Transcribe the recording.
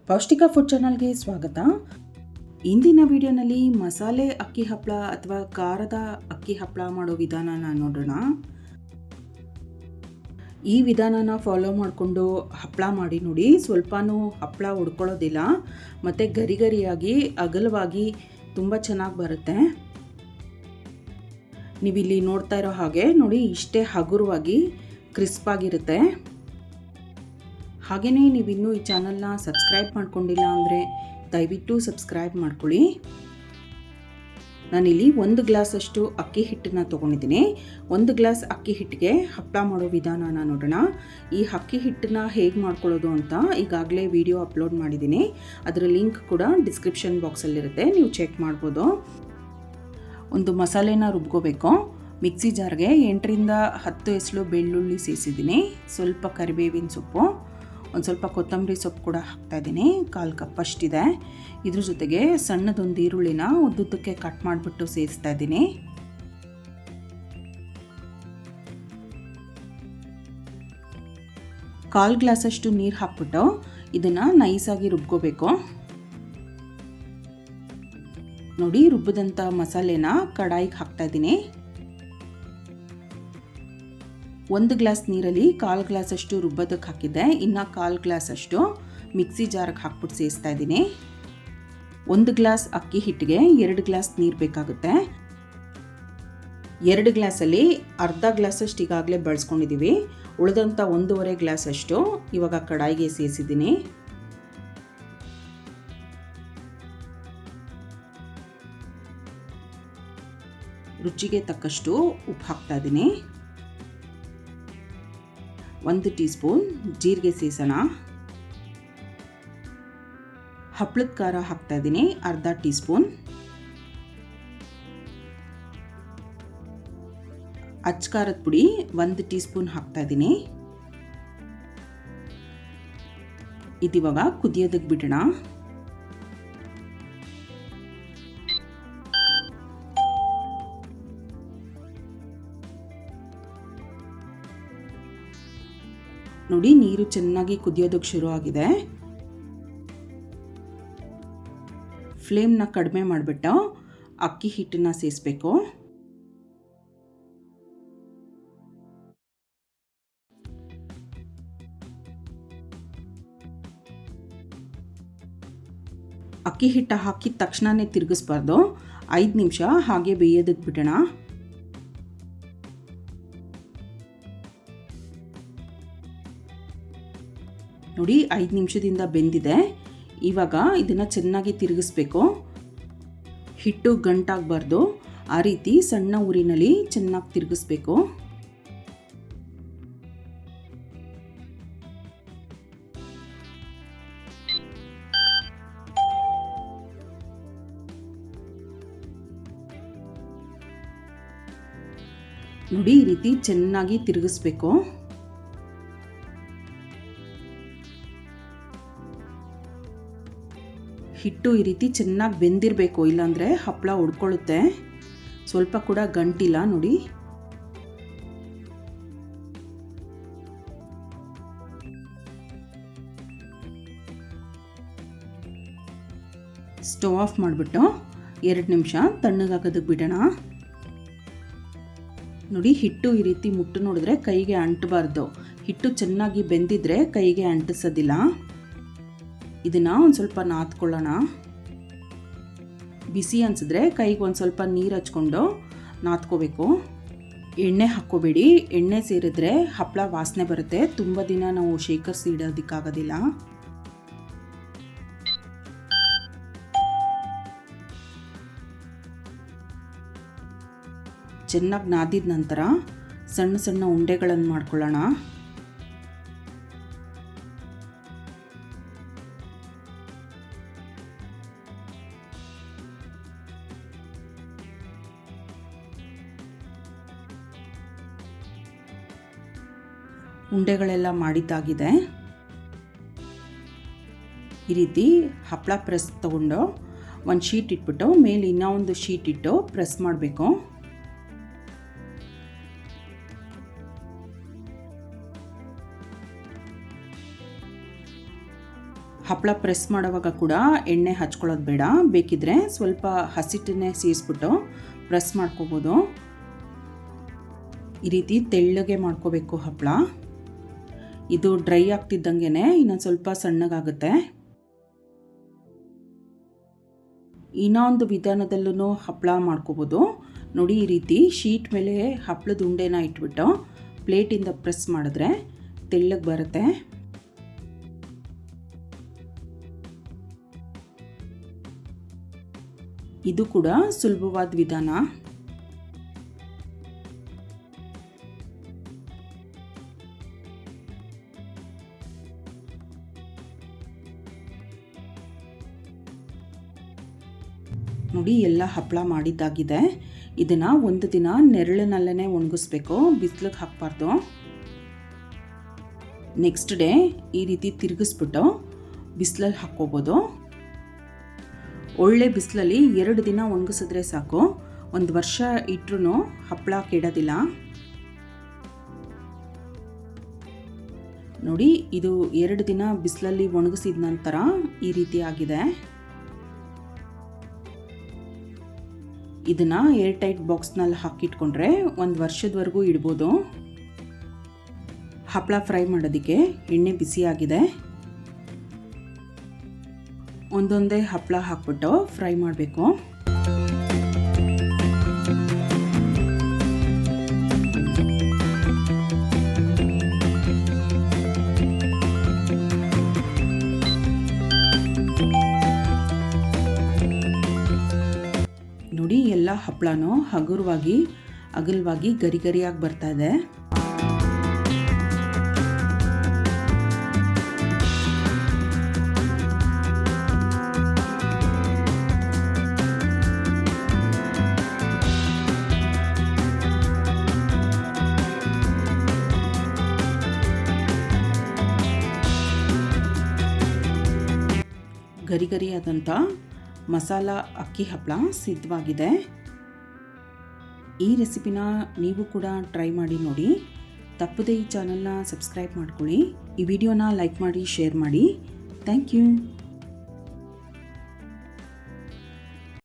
ಪೌಷ್ಟಿಕ ಫುಡ್ ಚಾನಲ್ಗೆ ಸ್ವಾಗತ. ಇಂದಿನ ವಿಡಿಯೋನಲ್ಲಿ ಮಸಾಲೆ ಅಕ್ಕಿ ಹಪ್ಪಳ ಅಥವಾ ಖಾರದ ಅಕ್ಕಿ ಹಪ್ಪಳ ಮಾಡೋ ವಿಧಾನನ ನೋಡೋಣ. ಈ ವಿಧಾನನ ಫಾಲೋ ಮಾಡಿಕೊಂಡು ಹಪ್ಪಳ ಮಾಡಿ ನೋಡಿ. ಸ್ವಲ್ಪನೂ ಹಪ್ಪಳ ಉಡ್ಕೊಳ್ಳೋದಿಲ್ಲ ಮತ್ತು ಗರಿ ಗರಿಯಾಗಿ ಅಗಲವಾಗಿ ತುಂಬ ಚೆನ್ನಾಗಿ ಬರುತ್ತೆ. ನೀವಿಲ್ಲಿ ನೋಡ್ತಾ ಇರೋ ಹಾಗೆ ನೋಡಿ, ಇಷ್ಟೇ ಹಗುರವಾಗಿ ಕ್ರಿಸ್ಪಾಗಿರುತ್ತೆ. ಹಾಗೆಯೇ ನೀವಿನ್ನೂ ಈ ಚಾನಲ್ನ ಸಬ್ಸ್ಕ್ರೈಬ್ ಮಾಡ್ಕೊಂಡಿಲ್ಲ ಅಂದರೆ ದಯವಿಟ್ಟು ಸಬ್ಸ್ಕ್ರೈಬ್ ಮಾಡ್ಕೊಳ್ಳಿ. ನಾನಿಲ್ಲಿ 1 ಗ್ಲಾಸಷ್ಟು ಅಕ್ಕಿ ಹಿಟ್ಟನ್ನು ತೊಗೊಂಡಿದ್ದೀನಿ. 1 ಗ್ಲಾಸ್ ಅಕ್ಕಿ ಹಿಟ್ಟಿಗೆ ಹಪ್ಪಳ ಮಾಡೋ ವಿಧಾನನ ನೋಡೋಣ. ಈ ಅಕ್ಕಿ ಹಿಟ್ಟನ್ನ ಹೇಗೆ ಮಾಡ್ಕೊಳ್ಳೋದು ಅಂತ ಈಗಾಗಲೇ ವಿಡಿಯೋ ಅಪ್ಲೋಡ್ ಮಾಡಿದ್ದೀನಿ. ಅದರ ಲಿಂಕ್ ಕೂಡ ಡಿಸ್ಕ್ರಿಪ್ಷನ್ ಬಾಕ್ಸಲ್ಲಿರುತ್ತೆ, ನೀವು ಚೆಕ್ ಮಾಡ್ಬೋದು. ಒಂದು ಮಸಾಲೆನ ರುಬ್ಕೋಬೇಕು. ಮಿಕ್ಸಿ ಜಾರ್ಗೆ 8ರಿಂದ 10 ಎಸಳು ಬೆಳ್ಳುಳ್ಳಿ ಸೇರಿಸಿದ್ದೀನಿ, ಸ್ವಲ್ಪ ಕರಿಬೇವಿನ ಸೊಪ್ಪು, ಒಂದು ಸ್ವಲ್ಪ ಕೊತ್ತಂಬರಿ ಸೊಪ್ಪು ಕೂಡ ಹಾಕ್ತಾಯಿದ್ದೀನಿ, 1/4 ಕಪ್ ಅಷ್ಟಿದೆ. ಇದ್ರ ಜೊತೆಗೆ ಸಣ್ಣದೊಂದು ಈರುಳ್ಳಿನ ಉದ್ದುದ್ದಕ್ಕೆ ಕಟ್ ಮಾಡಿಬಿಟ್ಟು ಸೇರಿಸ್ತಾ ಇದ್ದೀನಿ. ಕಾಲು ಗ್ಲಾಸಷ್ಟು ನೀರು ಹಾಕ್ಬಿಟ್ಟು ಇದನ್ನು ನೈಸಾಗಿ ರುಬ್ಕೋಬೇಕು. ನೋಡಿ, ರುಬ್ಬಿದಂಥ ಮಸಾಲೆನ ಕಡಾಯಿಗೆ ಹಾಕ್ತಾಯಿದ್ದೀನಿ. 1 ಗ್ಲಾಸ್ ನೀರಲ್ಲಿ 1/4 ಗ್ಲಾಸಷ್ಟು ರುಬ್ಬೋದಕ್ಕೆ ಹಾಕಿದ್ದೆ, ಇನ್ನು 1/4 ಗ್ಲಾಸಷ್ಟು ಮಿಕ್ಸಿ ಜಾರ್ಗೆ ಹಾಕ್ಬಿಟ್ಟು ಸೇರಿಸ್ತಾ ಇದ್ದೀನಿ. 1 ಗ್ಲಾಸ್ ಅಕ್ಕಿ ಹಿಟ್ಟಿಗೆ 2 ಗ್ಲಾಸ್ ನೀರು ಬೇಕಾಗುತ್ತೆ. 2 ಗ್ಲಾಸಲ್ಲಿ ಅರ್ಧ ಗ್ಲಾಸಷ್ಟು ಈಗಾಗಲೇ ಬಳಸ್ಕೊಂಡಿದ್ದೀವಿ. ಉಳಿದಂಥ 1.5 ಗ್ಲಾಸಷ್ಟು ಇವಾಗ ಕಡಾಯಿಗೆ ಸೇರಿಸಿದ್ದೀನಿ. ರುಚಿಗೆ ತಕ್ಕಷ್ಟು ಉಪ್ಪು ಹಾಕ್ತಾ ಇದ್ದೀನಿ. 1 ಟೀ ಸ್ಪೂನ್ ಜೀರಿಗೆ ಸೇರಿಸೋಣ. ಹಪ್ಪಳದ ಖಾರ ಹಾಕ್ತಾ ಇದ್ದೀನಿ, ಅರ್ಧ ಟೀ ಸ್ಪೂನ್. ಅಚ್ಚ ಖಾರದ ಪುಡಿ 1 ಟೀ ಸ್ಪೂನ್ ಹಾಕ್ತಾ ಇದ್ದೀನಿ. ಇದಿವಾಗ ಕುದಿಯೋದಕ್ಕೆ ಬಿಡೋಣ. ನೋಡಿ, ನೀರು ಚೆನ್ನಾಗಿ ಕುದಿಯೋದಕ್ಕೆ ಶುರು ಆಗಿದೆ. ಫ್ಲೇಮ್ನ ಕಡಿಮೆ ಮಾಡಿಬಿಟ್ಟು ಅಕ್ಕಿ ಹಿಟ್ಟನ್ನು ಸೇರಿಸ್ಬೇಕು. ಅಕ್ಕಿ ಹಿಟ್ಟು ಹಾಕಿದ ತಕ್ಷಣವೇ ತಿರುಗಿಸ್ಬಾರ್ದು, 5 ನಿಮಿಷ ಹಾಗೆ ಬೇಯೋದಕ್ಕೆ ಬಿಡೋಣ. ನೋಡಿ, 5 ನಿಮಿಷದಿಂದ ಬೆಂದಿದೆ. ಇವಾಗ ಇದನ್ನು ಚೆನ್ನಾಗಿ ತಿರುಗಿಸ್ಬೇಕು. ಹಿಟ್ಟು ಗಂಟಾಗಬಾರ್ದು, ಆ ರೀತಿ ಸಣ್ಣ ಉರಿನಲ್ಲಿ ಚೆನ್ನಾಗಿ ತಿರುಗಿಸ್ಬೇಕು. ನೋಡಿ, ಈ ರೀತಿ ಚೆನ್ನಾಗಿ ತಿರುಗಿಸ್ಬೇಕು. ಹಿಟ್ಟು ಈ ರೀತಿ ಚೆನ್ನಾಗಿ ಬೆಂದಿರಬೇಕು, ಇಲ್ಲಾಂದರೆ ಹಪ್ಪಳ ಉಡ್ಕೊಳ್ಳುತ್ತೆ. ಸ್ವಲ್ಪ ಕೂಡ ಗಂಟಿಲ್ಲ ನೋಡಿ. ಸ್ಟವ್ ಆಫ್ ಮಾಡಿಬಿಟ್ಟು 2 ನಿಮಿಷ ತಣ್ಣಗಾಗೋದಕ್ಕೆ ಬಿಡೋಣ. ನೋಡಿ, ಹಿಟ್ಟು ಈ ರೀತಿ ಮುಟ್ಟು ನೋಡಿದ್ರೆ ಕೈಗೆ ಅಂಟಬಾರ್ದು. ಹಿಟ್ಟು ಚೆನ್ನಾಗಿ ಬೆಂದಿದ್ರೆ ಕೈಗೆ ಅಂಟಿಸೋದಿಲ್ಲ. ಇದನ್ನು ಒಂದು ಸ್ವಲ್ಪ ನಾದ್ಕೊಳ್ಳೋಣ. ಬಿಸಿ ಅನಿಸಿದ್ರೆ ಕೈಗೆ ಒಂದು ಸ್ವಲ್ಪ ನೀರು ಹಚ್ಕೊಂಡು ನಾದ್ಕೋಬೇಕು. ಎಣ್ಣೆ ಹಾಕ್ಕೋಬೇಡಿ, ಎಣ್ಣೆ ಸೇರಿದ್ರೆ ಹಪ್ಪಳ ವಾಸನೆ ಬರುತ್ತೆ. ತುಂಬ ದಿನ ನಾವು ಶೇಖರಿಸಿ ಇಡೋದಕ್ಕಾಗೋದಿಲ್ಲ. ಚೆನ್ನಾಗಿ ನಾದಿದ ನಂತರ ಸಣ್ಣ ಸಣ್ಣ ಉಂಡೆಗಳನ್ನು ಮಾಡ್ಕೊಳ್ಳೋಣ. ಉಂಡೆಗಳೆಲ್ಲ ಮಾಡಿದ್ದಾಗಿದೆ. ಈ ರೀತಿ ಹಪ್ಪಳ ಪ್ರೆಸ್ ತಗೊಂಡು ಒಂದು ಶೀಟ್ ಇಟ್ಬಿಟ್ಟು ಮೇಲೆ ಇನ್ನೂ ಒಂದು ಶೀಟ್ ಇಟ್ಟು ಪ್ರೆಸ್ ಮಾಡಬೇಕು. ಹಪ್ಪಳ ಪ್ರೆಸ್ ಮಾಡುವಾಗ ಕೂಡ ಎಣ್ಣೆ ಹಚ್ಕೊಳ್ಳೋದು ಬೇಡ, ಬೇಕಿದ್ರೆ ಸ್ವಲ್ಪ ಹಸಿಟ್ಟನ್ನೇ ಸೇರಿಸ್ಬಿಟ್ಟು ಪ್ರೆಸ್ ಮಾಡ್ಕೋಬೋದು. ಈ ರೀತಿ ತೆಳ್ಳಗೆ ಮಾಡ್ಕೋಬೇಕು ಹಪ್ಪಳ. ಇದು ಡ್ರೈ ಆಗ್ತಿದ್ದಂಗೆ ಇನ್ನೊಂದು ಸ್ವಲ್ಪ ಸಣ್ಣಗಾಗುತ್ತೆ. ಇನ್ನೊಂದು ವಿಧಾನದಲ್ಲೂ ಹಪ್ಪಳ ಮಾಡ್ಕೋಬೋದು ನೋಡಿ. ಈ ರೀತಿ ಶೀಟ್ ಮೇಲೆ ಹಪ್ಪಳದ ಉಂಡೆನ ಇಟ್ಬಿಟ್ಟು ಪ್ಲೇಟಿಂದ ಪ್ರೆಸ್ ಮಾಡಿದ್ರೆ ತೆಳ್ಳಗೆ ಬರುತ್ತೆ. ಇದು ಕೂಡ ಸುಲಭವಾದ ವಿಧಾನ. ನೋಡಿ ಎಲ್ಲ ಹಪ್ಪಳ ಮಾಡಿದ್ದಾಗಿದೆ. ಇದನ್ನು ಒಂದು ದಿನ ನೆರಳಿನಲ್ಲೇ ಒಣಗಿಸ್ಬೇಕು, ಬಿಸಿಲಿಗೆ ಹಾಕಬಾರ್ದು. ನೆಕ್ಸ್ಟ್ ಡೇ ಈ ರೀತಿ ತಿರುಗಿಸ್ಬಿಟ್ಟು ಬಿಸಿಲಲ್ಲಿ ಹಾಕ್ಕೋಬೋದು. ಒಳ್ಳೆ ಬಿಸಿಲಲ್ಲಿ 2 ದಿನ ಒಣಗಿಸಿದ್ರೆ ಸಾಕು, 1 ವರ್ಷ ಇಟ್ಟರೂ ಹಪ್ಪಳ ಕೆಡೋದಿಲ್ಲ. ನೋಡಿ ಇದು 2 ದಿನ ಬಿಸಿಲಲ್ಲಿ ಒಣಗಿಸಿದ ನಂತರ ಈ ರೀತಿ ಆಗಿದೆ. ಇದನ್ನು ಏರ್ ಟೈಟ್ ಬಾಕ್ಸ್ನಲ್ಲಿ ಹಾಕಿಟ್ಕೊಂಡ್ರೆ 1 ವರ್ಷದವರೆಗೂ ಇಡ್ಬೋದು. ಹಪ್ಪಳ ಫ್ರೈ ಮಾಡೋದಕ್ಕೆ ಎಣ್ಣೆ ಬಿಸಿಯಾಗಿದೆ. ಒಂದೊಂದೇ ಹಪ್ಪಳ ಹಾಕ್ಬಿಟ್ಟು ಫ್ರೈ ಮಾಡಬೇಕು. ನೋಡಿ ಎಲ್ಲ ಹಪ್ಪಳನೂ ಹಗುರವಾಗಿ ಅಗಲವಾಗಿ ಗರಿ ಗರಿಯಾಗಿ ಬರ್ತಾ ಇದೆ. ಗರಿ ಗರಿಯಾದಂಥ ಮಸಾಲ ಅಕ್ಕಿ ಹಪ್ಪಳ ಸಿದ್ಧವಾಗಿದೆ. ಈ ರೆಸಿಪಿನ ನೀವು ಕೂಡ ಟ್ರೈ ಮಾಡಿ ನೋಡಿ. ತಪ್ಪದೇ ಈ ಚಾನಲ್ನ ಸಬ್ಸ್ಕ್ರೈಬ್ ಮಾಡ್ಕೊಳ್ಳಿ. ಈ ವಿಡಿಯೋನ ಲೈಕ್ ಮಾಡಿ, ಶೇರ್ ಮಾಡಿ. Thank you.